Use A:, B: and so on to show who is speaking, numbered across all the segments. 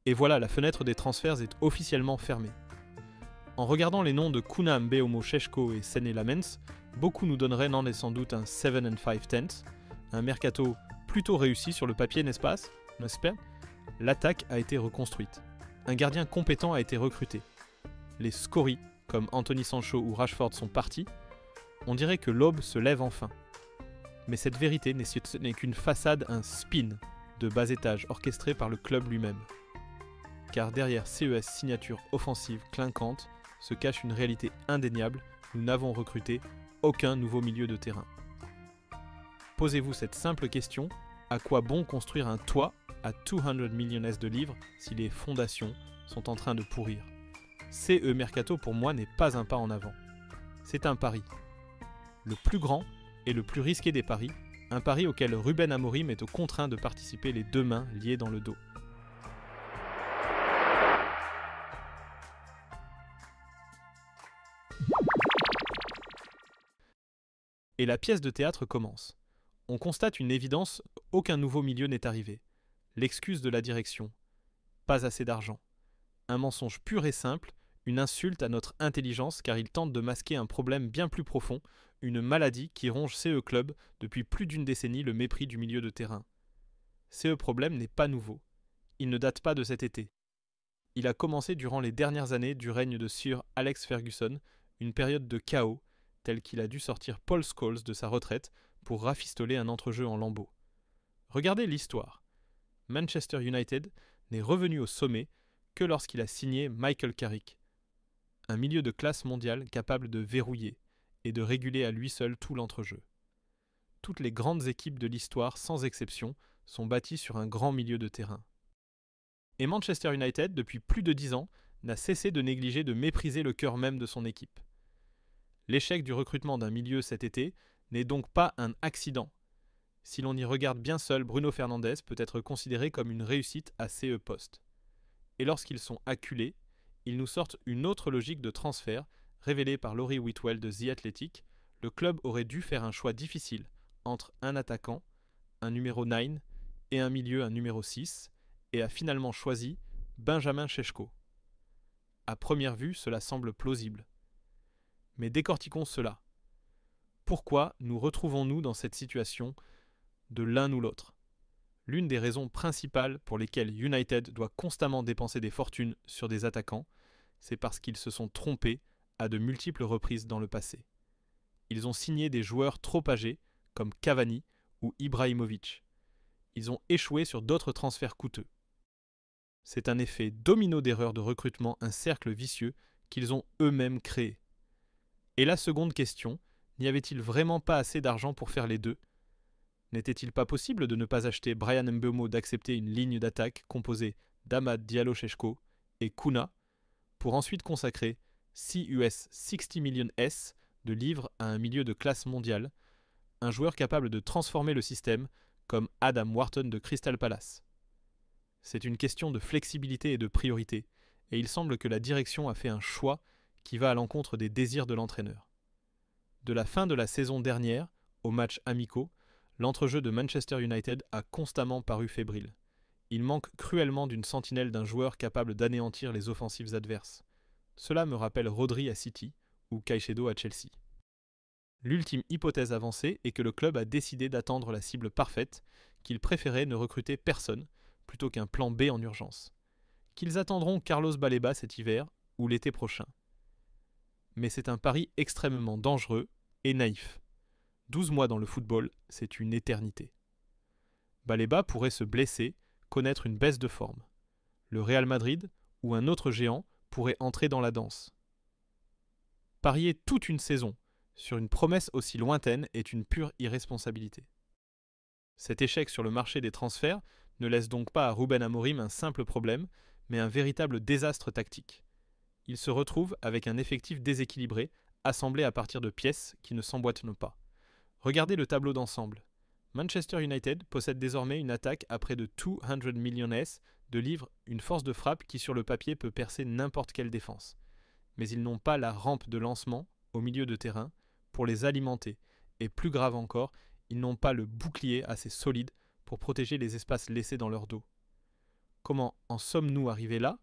A: Et voilà, la fenêtre des transferts est officiellement fermée. En regardant les noms de Kuna Mbeumo Šeško et Sene Lammens, beaucoup nous donneraient non et sans doute un 7 and 5 tenths, un mercato plutôt réussi sur le papier, n'est-ce pas? L'attaque a été reconstruite. Un gardien compétent a été recruté. Les scories, comme Anthony Sancho ou Rashford, sont partis. On dirait que l'aube se lève enfin. Mais cette vérité n'est qu'une façade, un spin de bas étage orchestré par le club lui-même. Car derrière CES signature offensive clinquante se cache une réalité indéniable, nous n'avons recruté aucun nouveau milieu de terrain. Posez-vous cette simple question, à quoi bon construire un toit à 200 millions de livres si les fondations sont en train de pourrir? CE Mercato pour moi n'est pas un pas en avant. C'est un pari. Le plus grand et le plus risqué des paris, un pari auquel Ruben Amorim est contraint de participer les deux mains liées dans le dos. Et la pièce de théâtre commence. On constate une évidence, aucun nouveau milieu n'est arrivé. L'excuse de la direction. Pas assez d'argent. Un mensonge pur et simple, une insulte à notre intelligence car il tente de masquer un problème bien plus profond, une maladie qui ronge CE Club depuis plus d'une décennie, le mépris du milieu de terrain. CE problème n'est pas nouveau. Il ne date pas de cet été. Il a commencé durant les dernières années du règne de Sir Alex Ferguson, une période de chaos, tel qu'il a dû sortir Paul Scholes de sa retraite pour rafistoler un entrejeu en lambeaux. Regardez l'histoire. Manchester United n'est revenu au sommet que lorsqu'il a signé Michael Carrick, un milieu de classe mondiale capable de verrouiller et de réguler à lui seul tout l'entrejeu. Toutes les grandes équipes de l'histoire, sans exception, sont bâties sur un grand milieu de terrain. Et Manchester United, depuis plus de 10 ans, n'a cessé de négliger de mépriser le cœur même de son équipe. L'échec du recrutement d'un milieu cet été n'est donc pas un accident. Si l'on y regarde bien seul, Bruno Fernandes peut être considéré comme une réussite à CE poste. Et lorsqu'ils sont acculés, ils nous sortent une autre logique de transfert révélée par Laurie Whitwell de The Athletic. Le club aurait dû faire un choix difficile entre un attaquant, un numéro 9 et un milieu, un numéro 6, et a finalement choisi Benjamin Šeško. À première vue, cela semble plausible. Mais décortiquons cela. Pourquoi nous retrouvons-nous dans cette situation de l'un ou l'autre? L'une des raisons principales pour lesquelles United doit constamment dépenser des fortunes sur des attaquants, c'est parce qu'ils se sont trompés à de multiples reprises dans le passé. Ils ont signé des joueurs trop âgés, comme Cavani ou Ibrahimovic. Ils ont échoué sur d'autres transferts coûteux. C'est un effet domino d'erreurs de recrutement, un cercle vicieux qu'ils ont eux-mêmes créé. Et la seconde question, n'y avait-il vraiment pas assez d'argent pour faire les deux? N'était-il pas possible de ne pas acheter Bryan Mbeumo, d'accepter une ligne d'attaque composée d'Amad Diallo Šeško et Kuna, pour ensuite consacrer $60 millions de livres à un milieu de classe mondiale, un joueur capable de transformer le système comme Adam Wharton de Crystal Palace? C'est une question de flexibilité et de priorité, et il semble que la direction a fait un choix qui va à l'encontre des désirs de l'entraîneur. De la fin de la saison dernière, aux matchs amicaux, l'entrejeu de Manchester United a constamment paru fébrile. Il manque cruellement d'une sentinelle d'un joueur capable d'anéantir les offensives adverses. Cela me rappelle Rodri à City ou Caicedo à Chelsea. L'ultime hypothèse avancée est que le club a décidé d'attendre la cible parfaite, qu'il préférait ne recruter personne plutôt qu'un plan B en urgence. Qu'ils attendront Carlos Baleba cet hiver ou l'été prochain. Mais c'est un pari extrêmement dangereux et naïf. 12 mois dans le football, c'est une éternité. Baleba pourrait se blesser, connaître une baisse de forme. Le Real Madrid ou un autre géant pourrait entrer dans la danse. Parier toute une saison sur une promesse aussi lointaine est une pure irresponsabilité. Cet échec sur le marché des transferts ne laisse donc pas à Ruben Amorim un simple problème, mais un véritable désastre tactique. Il se retrouve avec un effectif déséquilibré, assemblé à partir de pièces qui ne s'emboîtent pas. Regardez le tableau d'ensemble. Manchester United possède désormais une attaque à près de 200 millions de livres, une force de frappe qui sur le papier peut percer n'importe quelle défense. Mais ils n'ont pas la rampe de lancement au milieu de terrain pour les alimenter. Et plus grave encore, ils n'ont pas le bouclier assez solide pour protéger les espaces laissés dans leur dos. Comment en sommes-nous arrivés là?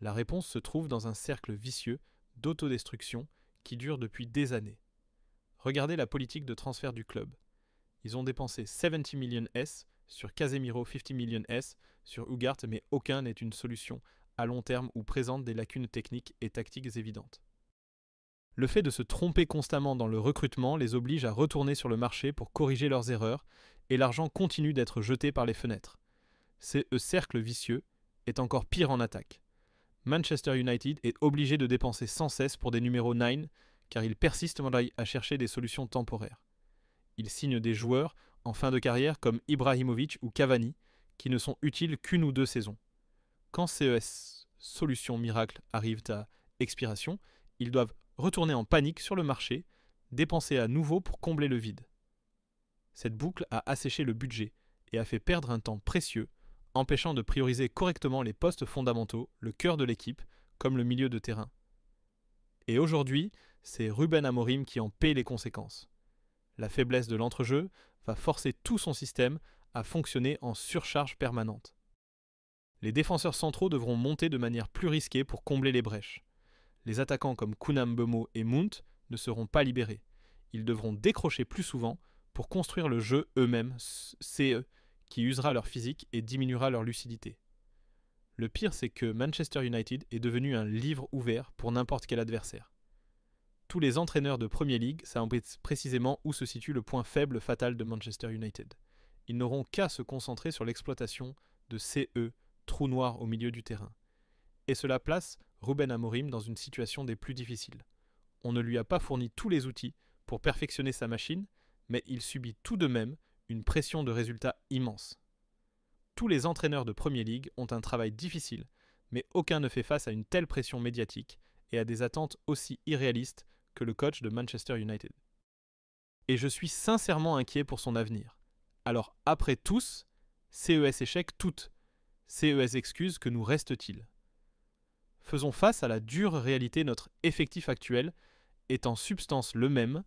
A: La réponse se trouve dans un cercle vicieux d'autodestruction qui dure depuis des années. Regardez la politique de transfert du club. Ils ont dépensé 70 millions S sur Casemiro, 50 millions S sur Ugart, mais aucun n'est une solution à long terme ou présente des lacunes techniques et tactiques évidentes. Le fait de se tromper constamment dans le recrutement les oblige à retourner sur le marché pour corriger leurs erreurs, et l'argent continue d'être jeté par les fenêtres. Ce cercle vicieux est encore pire en attaque. Manchester United est obligé de dépenser sans cesse pour des numéros 9 car il persiste à chercher des solutions temporaires. Il signe des joueurs en fin de carrière comme Ibrahimovic ou Cavani qui ne sont utiles qu'une ou deux saisons. Quand ces solutions miracles arrivent à expiration, ils doivent retourner en panique sur le marché, dépenser à nouveau pour combler le vide. Cette boucle a asséché le budget et a fait perdre un temps précieux, empêchant de prioriser correctement les postes fondamentaux, le cœur de l'équipe, comme le milieu de terrain. Et aujourd'hui, c'est Ruben Amorim qui en paie les conséquences. La faiblesse de l'entrejeu va forcer tout son système à fonctionner en surcharge permanente. Les défenseurs centraux devront monter de manière plus risquée pour combler les brèches. Les attaquants comme Kunam Mbeumo et Mount ne seront pas libérés. Ils devront décrocher plus souvent pour construire le jeu eux-mêmes, CE, qui usera leur physique et diminuera leur lucidité. Le pire, c'est que Manchester United est devenu un livre ouvert pour n'importe quel adversaire. Tous les entraîneurs de Premier League savent précisément où se situe le point faible fatal de Manchester United. Ils n'auront qu'à se concentrer sur l'exploitation de CE, trou noir au milieu du terrain. Et cela place Ruben Amorim dans une situation des plus difficiles. On ne lui a pas fourni tous les outils pour perfectionner sa machine, mais il subit tout de même une pression de résultats immense. Tous les entraîneurs de Premier League ont un travail difficile, mais aucun ne fait face à une telle pression médiatique et à des attentes aussi irréalistes que le coach de Manchester United. Et je suis sincèrement inquiet pour son avenir. Alors après tous, CES échec toutes, CES excuses, que nous reste-t-il? Faisons face à la dure réalité, notre effectif actuel est en substance le même,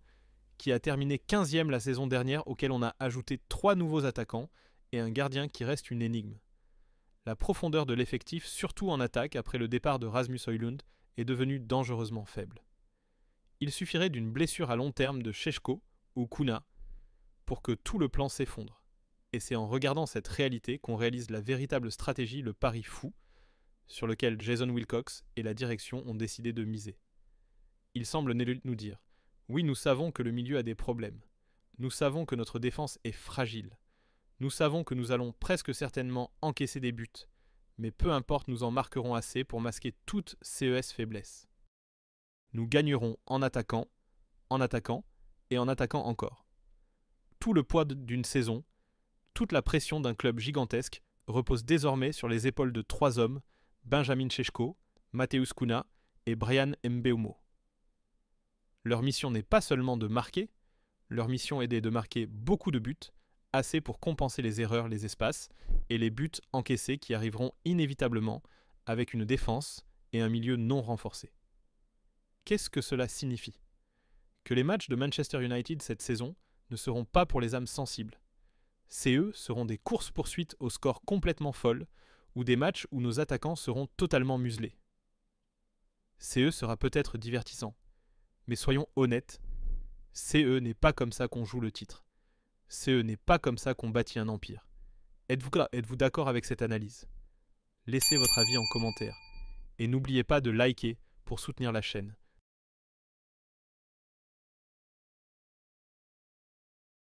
A: qui a terminé 15e la saison dernière, auquel on a ajouté 3 nouveaux attaquants et un gardien qui reste une énigme. La profondeur de l'effectif, surtout en attaque après le départ de Rasmus Højlund, est devenue dangereusement faible. Il suffirait d'une blessure à long terme de Šeško ou Kuna pour que tout le plan s'effondre. Et c'est en regardant cette réalité qu'on réalise la véritable stratégie, le pari fou, sur lequel Jason Wilcox et la direction ont décidé de miser. Il semble nous dire: oui, nous savons que le milieu a des problèmes. Nous savons que notre défense est fragile. Nous savons que nous allons presque certainement encaisser des buts. Mais peu importe, nous en marquerons assez pour masquer toute CES faiblesse. Nous gagnerons en attaquant et en attaquant encore. Tout le poids d'une saison, toute la pression d'un club gigantesque repose désormais sur les épaules de 3 hommes, Benjamin Šeško, Matheus Cunha et Bryan Mbeumo. Leur mission n'est pas seulement de marquer, leur mission est de marquer beaucoup de buts, assez pour compenser les erreurs, les espaces et les buts encaissés qui arriveront inévitablement avec une défense et un milieu non renforcé. Qu'est-ce que cela signifie? Que les matchs de Manchester United cette saison ne seront pas pour les âmes sensibles. CE seront des courses-poursuites au score complètement folles ou des matchs où nos attaquants seront totalement muselés. CE sera peut-être divertissant, mais soyons honnêtes, CE n'est pas comme ça qu'on joue le titre. CE n'est pas comme ça qu'on bâtit un empire. Êtes-vous d'accord avec cette analyse? Laissez votre avis en commentaire et n'oubliez pas de liker pour soutenir la chaîne.